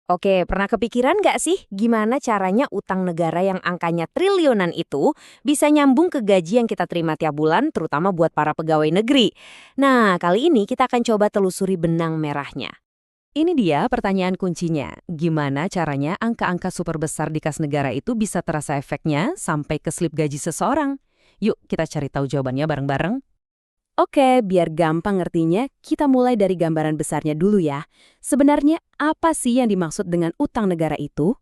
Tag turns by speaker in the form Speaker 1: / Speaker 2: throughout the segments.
Speaker 1: Oke, pernah kepikiran nggak sih gimana caranya utang negara yang angkanya triliunan itu bisa nyambung ke gaji yang kita terima tiap bulan, terutama buat para pegawai negeri? Nah, kali ini kita akan coba telusuri benang merahnya.
Speaker 2: Ini dia pertanyaan kuncinya. Gimana caranya angka-angka super besar di kas negara itu bisa terasa efeknya sampai ke slip gaji seseorang? Yuk kita cari tahu jawabannya bareng-bareng.
Speaker 1: Oke, biar gampang ngertinya, kita mulai dari gambaran besarnya dulu ya. Sebenarnya apa sih yang dimaksud dengan utang negara itu?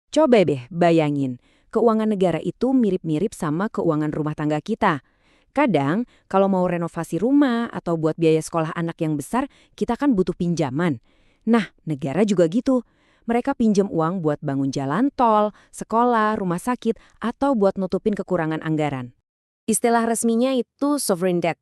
Speaker 1: Coba deh bayangin, keuangan negara itu mirip-mirip sama keuangan rumah tangga kita. Kadang, kalau mau renovasi rumah atau buat biaya sekolah anak yang besar, kita kan butuh pinjaman. Nah, negara juga gitu. Mereka pinjam uang buat bangun jalan tol, sekolah, rumah sakit, atau buat nutupin kekurangan anggaran. Istilah resminya itu sovereign debt.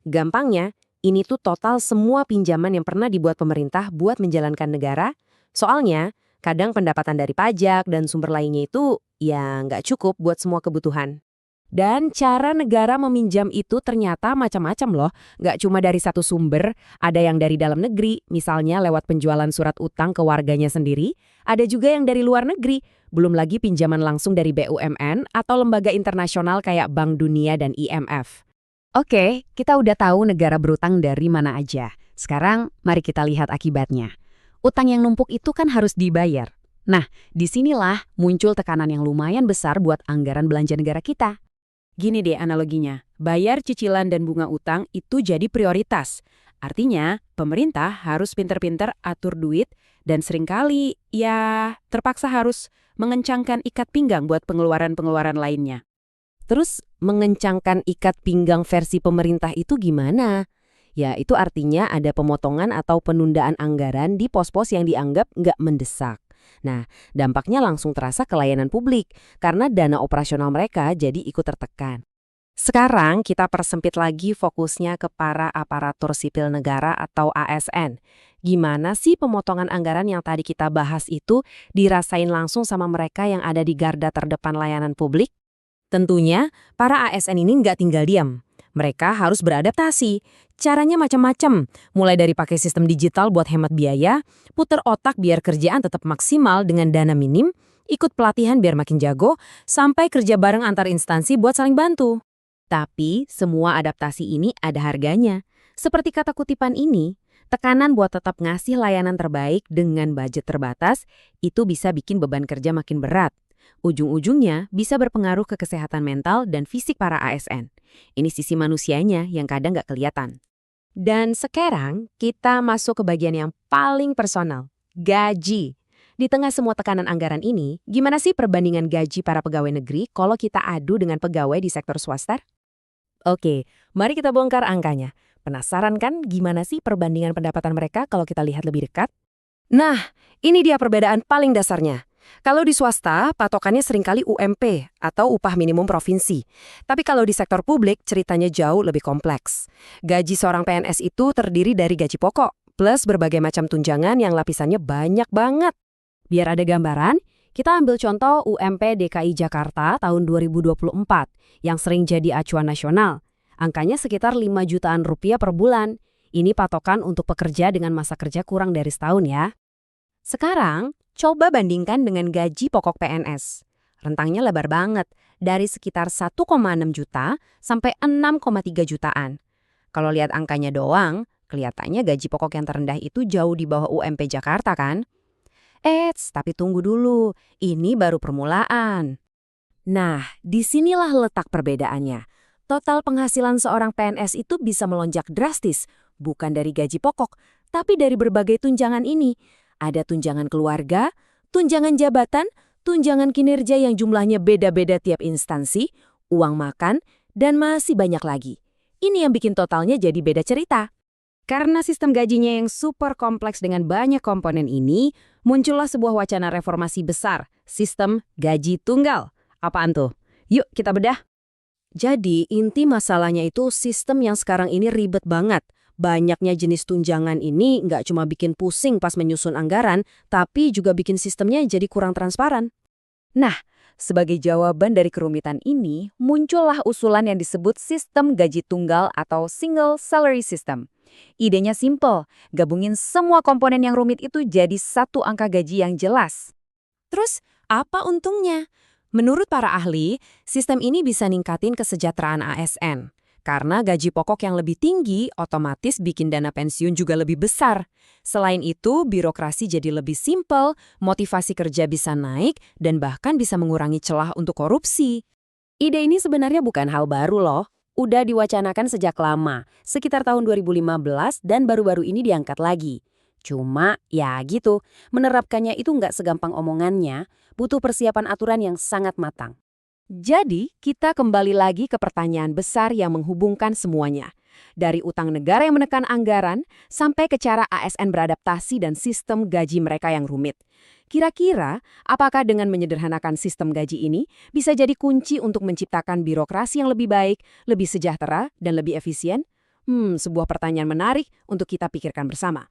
Speaker 1: Gampangnya, ini tuh total semua pinjaman yang pernah dibuat pemerintah buat menjalankan negara. Soalnya, kadang pendapatan dari pajak dan sumber lainnya itu ya nggak cukup buat semua kebutuhan. Dan cara negara meminjam itu ternyata macam-macam loh. Nggak cuma dari satu sumber, ada yang dari dalam negeri, misalnya lewat penjualan surat utang ke warganya sendiri. Ada juga yang dari luar negeri, belum lagi pinjaman langsung dari BUMN atau lembaga internasional kayak Bank Dunia dan IMF.
Speaker 2: Oke, kita udah tahu negara berutang dari mana aja. Sekarang mari kita lihat akibatnya. Utang yang numpuk itu kan harus dibayar. Nah, disinilah muncul tekanan yang lumayan besar buat anggaran belanja negara kita.
Speaker 1: Gini deh analoginya, bayar cicilan dan bunga utang itu jadi prioritas. Artinya, pemerintah harus pinter-pinter atur duit dan seringkali ya terpaksa harus mengencangkan ikat pinggang buat pengeluaran-pengeluaran lainnya. Terus, mengencangkan ikat pinggang versi pemerintah itu gimana? Ya, itu artinya ada pemotongan atau penundaan anggaran di pos-pos yang dianggap nggak mendesak. Nah, dampaknya langsung terasa ke layanan publik, karena dana operasional mereka jadi ikut tertekan. Sekarang kita persempit lagi fokusnya ke para aparatur sipil negara atau ASN. Gimana sih pemotongan anggaran yang tadi kita bahas itu dirasain langsung sama mereka yang ada di garda terdepan layanan publik? Tentunya, para ASN ini nggak tinggal diam. Mereka harus beradaptasi. Caranya macam-macam, mulai dari pakai sistem digital buat hemat biaya, puter otak biar kerjaan tetap maksimal dengan dana minim, ikut pelatihan biar makin jago, sampai kerja bareng antar instansi buat saling bantu. Tapi, semua adaptasi ini ada harganya. Seperti kata kutipan ini, tekanan buat tetap ngasih layanan terbaik dengan budget terbatas, itu bisa bikin beban kerja makin berat. Ujung-ujungnya bisa berpengaruh ke kesehatan mental dan fisik para ASN. Ini sisi manusianya yang kadang nggak kelihatan. Dan sekarang kita masuk ke bagian yang paling personal, gaji. Di tengah semua tekanan anggaran ini, gimana sih perbandingan gaji para pegawai negeri kalau kita adu dengan pegawai di sektor swasta? Oke, mari kita bongkar angkanya. Penasaran kan gimana sih perbandingan pendapatan mereka kalau kita lihat lebih dekat? Nah, ini dia perbedaan paling dasarnya. Kalau di swasta, patokannya seringkali UMP atau upah minimum provinsi. Tapi kalau di sektor publik, ceritanya jauh lebih kompleks. Gaji seorang PNS itu terdiri dari gaji pokok, plus berbagai macam tunjangan yang lapisannya banyak banget. Biar ada gambaran, kita ambil contoh UMP DKI Jakarta tahun 2024 yang sering jadi acuan nasional. Angkanya sekitar 5 jutaan rupiah per bulan. Ini patokan untuk pekerja dengan masa kerja kurang dari setahun ya. Sekarang, coba bandingkan dengan gaji pokok PNS. Rentangnya lebar banget, dari sekitar 1,6 juta sampai 6,3 jutaan. Kalau lihat angkanya doang, kelihatannya gaji pokok yang terendah itu jauh di bawah UMP Jakarta kan? Tapi tunggu dulu, ini baru permulaan. Nah, disinilah letak perbedaannya. Total penghasilan seorang PNS itu bisa melonjak drastis, bukan dari gaji pokok, tapi dari berbagai tunjangan ini. Ada tunjangan keluarga, tunjangan jabatan, tunjangan kinerja yang jumlahnya beda-beda tiap instansi, uang makan, dan masih banyak lagi. Ini yang bikin totalnya jadi beda cerita. Karena sistem gajinya yang super kompleks dengan banyak komponen ini, muncullah sebuah wacana reformasi besar, sistem gaji tunggal. Apaan tuh? Yuk kita bedah. Jadi inti masalahnya itu sistem yang sekarang ini ribet banget. Banyaknya jenis tunjangan ini nggak cuma bikin pusing pas menyusun anggaran, tapi juga bikin sistemnya jadi kurang transparan. Nah, sebagai jawaban dari kerumitan ini, muncullah usulan yang disebut sistem gaji tunggal atau single salary system.
Speaker 3: Idenya simple, gabungin semua komponen yang rumit itu jadi satu angka gaji yang jelas.
Speaker 1: Terus, apa untungnya? Menurut para ahli, sistem ini bisa ningkatin kesejahteraan ASN. Karena gaji pokok yang lebih tinggi otomatis bikin dana pensiun juga lebih besar. Selain itu, birokrasi jadi lebih simpel, motivasi kerja bisa naik, dan bahkan bisa mengurangi celah untuk korupsi.
Speaker 2: Ide ini sebenarnya bukan hal baru loh. Udah diwacanakan sejak lama, sekitar tahun 2015 dan baru-baru ini diangkat lagi. Cuma, ya gitu, menerapkannya itu nggak segampang omongannya, butuh persiapan aturan yang sangat matang. Jadi, kita kembali lagi ke pertanyaan besar yang menghubungkan semuanya. Dari utang negara yang menekan anggaran, sampai ke cara ASN beradaptasi dan sistem gaji mereka yang rumit. Kira-kira, apakah dengan menyederhanakan sistem gaji ini bisa jadi kunci untuk menciptakan birokrasi yang lebih baik, lebih sejahtera, dan lebih efisien? Sebuah pertanyaan menarik untuk kita pikirkan bersama.